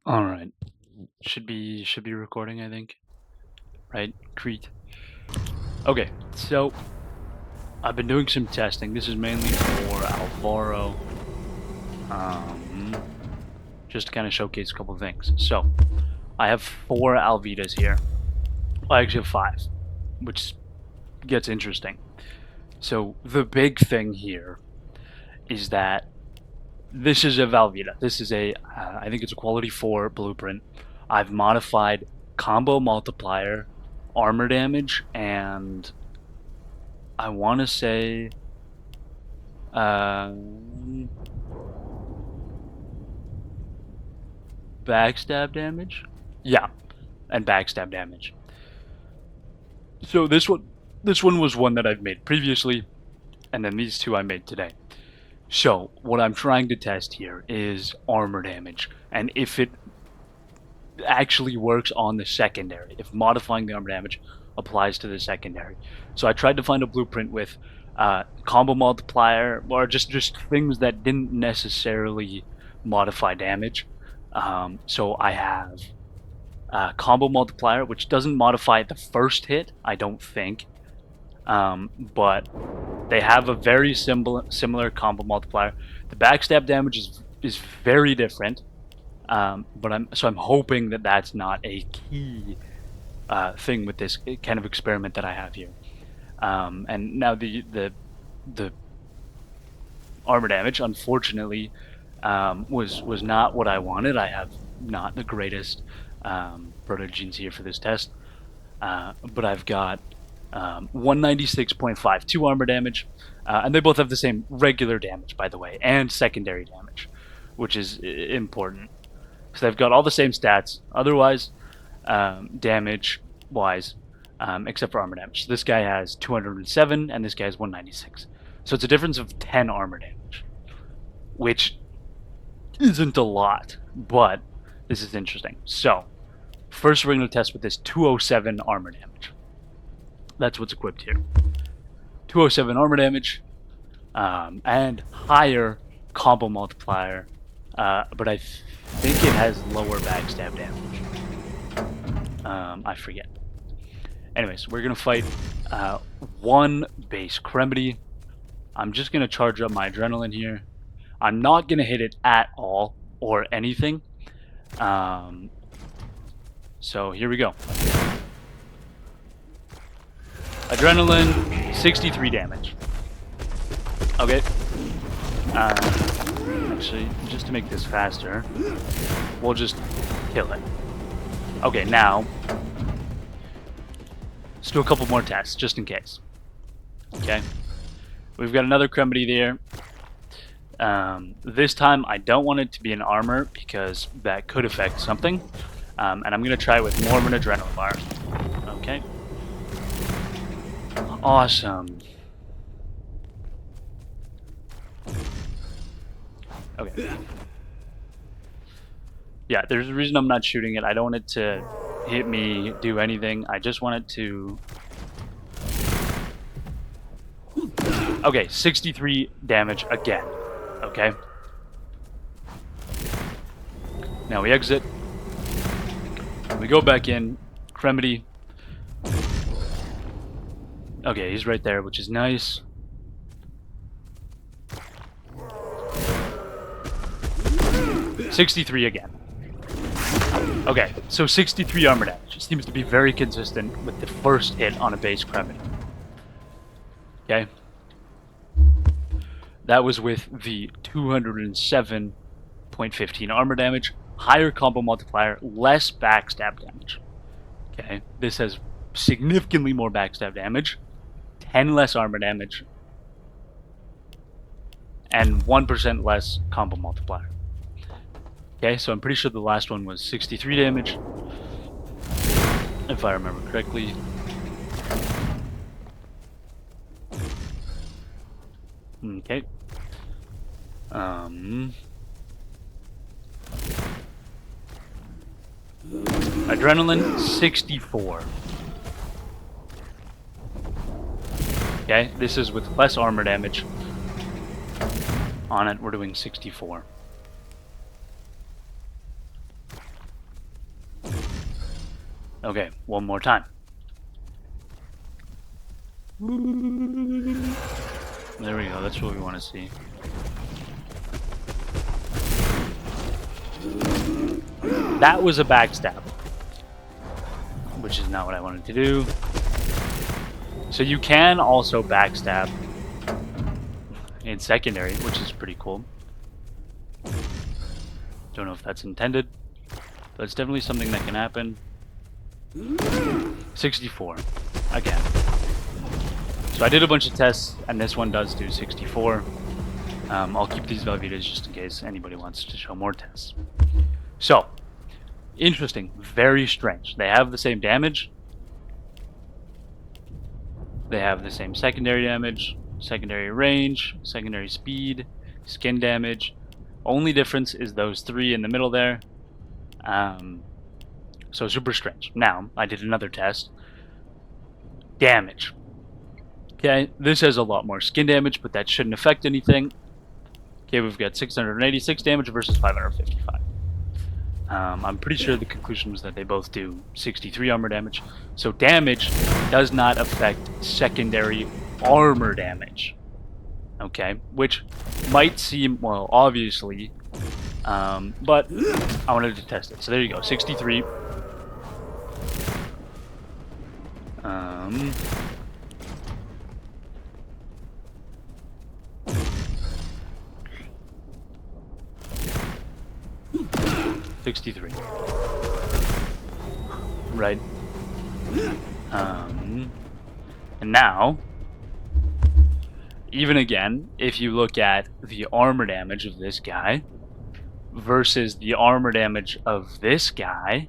All right. Should be recording, I think. Right? Crete. Okay. So I've been doing some testing. This is mainly for Alvaro. Um, just to kind of showcase a couple of things. So I have 4 Alvidas here. Well, I actually have 5, which gets interesting. So the big thing here is that this is a Valvida. This is I think it's a quality 4 blueprint. I've modified combo multiplier, armor damage, and I want to say backstab damage. Yeah, and backstab damage. So this one was one that I've made previously, and then these 2 I made today. So what I'm trying to test here is armor damage, and if it actually works on the secondary, if modifying the armor damage applies to the secondary. So I tried to find a blueprint with combo multiplier, or just things that didn't necessarily modify damage. So I have combo multiplier, which doesn't modify the first hit, I don't think, but they have a very similar combo multiplier. The backstab damage is very different, but I'm hoping that that's not a key thing with this kind of experiment that I have here. And now the armor damage, unfortunately, was not what I wanted. I have not the greatest protogenes here for this test, but I've got 196.52 armor damage, and they both have the same regular damage, by the way, and secondary damage, which is important. So they've got all the same stats, otherwise, damage wise, except for armor damage. So this guy has 207, and this guy has 196. So it's a difference of 10 armor damage, which isn't a lot, but this is interesting. So first, we're going to test with this 207 armor damage. That's what's equipped here. 207 armor damage, and higher combo multiplier, but I think it has lower backstab damage. I forget. Anyways, we're gonna fight 1 base Cremity. I'm just gonna charge up my adrenaline here. I'm not gonna hit it at all or anything. So here we go. Adrenaline, 63 damage. Okay. Actually, just to make this faster, we'll just kill it. Okay, now let's do a couple more tests, just in case. Okay. We've got another Cremity there. This time, I don't want it to be an armor, because that could affect something. And I'm going to try with more of an adrenaline bar. Okay. Awesome. Okay. Yeah, there's a reason I'm not shooting it. I don't want it to hit me, do anything. I just want it to... Okay, 63 damage again. Okay. Now we exit. We go back in. Cremity. Okay, he's right there, which is nice. $63 again. Okay, so 63 armor damage. It seems to be very consistent with the first hit on a base Cremity. Okay. That was with the 207.15 armor damage, higher combo multiplier, less backstab damage. Okay, this has significantly more backstab damage, 10 less armor damage, and 1% less combo multiplier. Okay, so I'm pretty sure the last one was 63 damage, if I remember correctly. Okay. Adrenaline, 64. Okay, this is with less armor damage. On it, we're doing 64. Okay, one more time. There we go, that's what we want to see. That was a backstab, which is not what I wanted to do. So you can also backstab in secondary, which is pretty cool. Don't know if that's intended, but it's definitely something that can happen. 64, again. So I did a bunch of tests, and this one does do 64. I'll keep these Valvidas just in case anybody wants to show more tests. So, interesting, very strange. They have the same damage. They have the same secondary damage, secondary range, secondary speed, skin damage. Only difference is those three in the middle there. So super strange. Now, I did another test. Damage. Okay, this has a lot more skin damage, but that shouldn't affect anything. Okay, we've got 686 damage versus 555. I'm pretty sure the conclusion was that they both do 63 armor damage. So damage does not affect secondary armor damage. Okay, which might seem, well, obviously, but I wanted to test it. So there you go, 63. 63. Right. And now, even again, if you look at the armor damage of this guy versus the armor damage of this guy,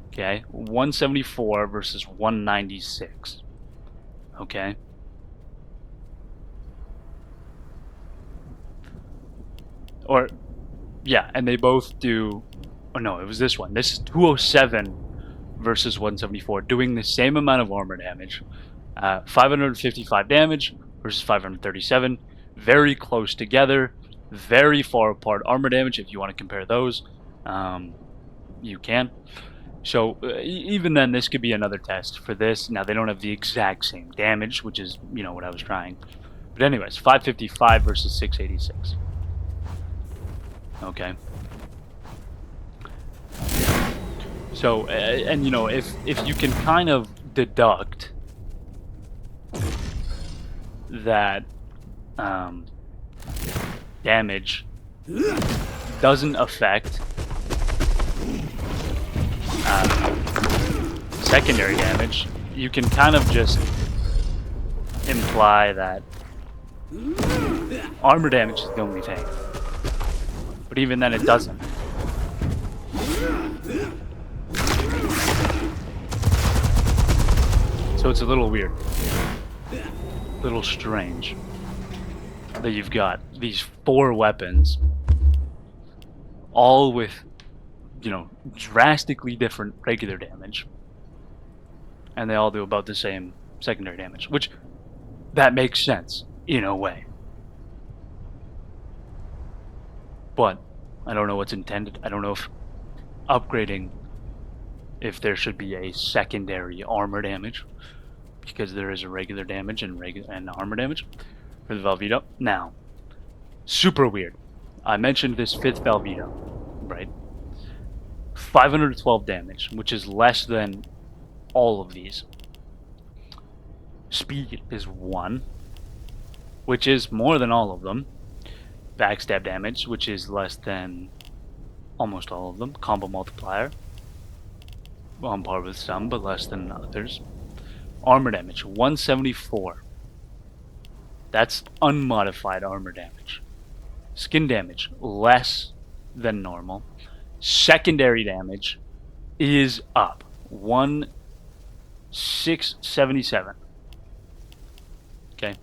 okay, 174 versus 196. Okay. Or, yeah, and they both do, oh no, it was this one. This is 207 versus 174, doing the same amount of armor damage. 555 damage versus 537. Very close together, very far apart armor damage. If you want to compare those, you can. So even then, this could be another test for this. Now, they don't have the exact same damage, which is, you know, what I was trying. But anyways, 555 versus 686. Okay. So, and you know, if you can kind of deduct that damage doesn't affect secondary damage, you can kind of just imply that armor damage is the only thing. But even then, it doesn't. So it's a little weird. A little strange. That you've got these 4 weapons, all with, you know, drastically different regular damage. And they all do about the same secondary damage. Which, that makes sense, in a way. But I don't know what's intended. I don't know if upgrading, if there should be a secondary armor damage, because there is a regular damage and armor damage for the Valvida. Now, super weird. I mentioned this 5th Valvida, right? 512 damage, which is less than all of these. Speed is 1, which is more than all of them. Backstab damage, which is less than almost all of them. Combo multiplier, on par with some, but less than others. Armor damage, 174. That's unmodified armor damage. Skin damage, less than normal. Secondary damage is up, 1677. Okay.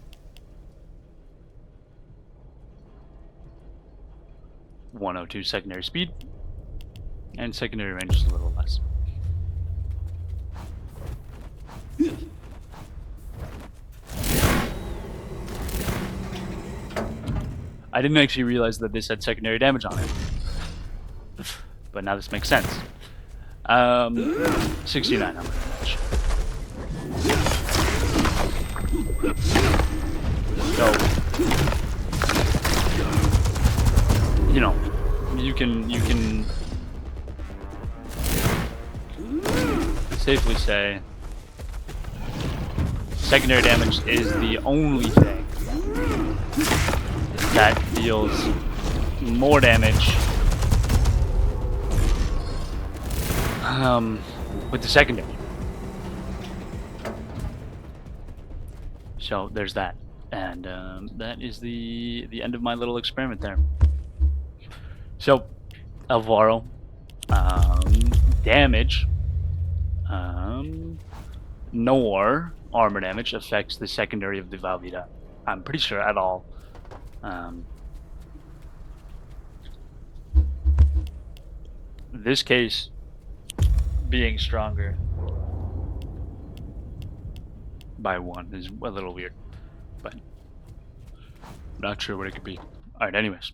102 secondary speed, and secondary range is a little less. I didn't actually realize that this had secondary damage on it, but now this makes sense. 69 armor damage. So, you know, you can safely say secondary damage is the only thing that deals more damage with the secondary. So there's that, and that is the end of my little experiment there. So Alvaro, damage, nor armor damage affects the secondary of the Valvida. I'm pretty sure at all. This case being stronger by 1 is a little weird, but not sure what it could be. Alright, anyways.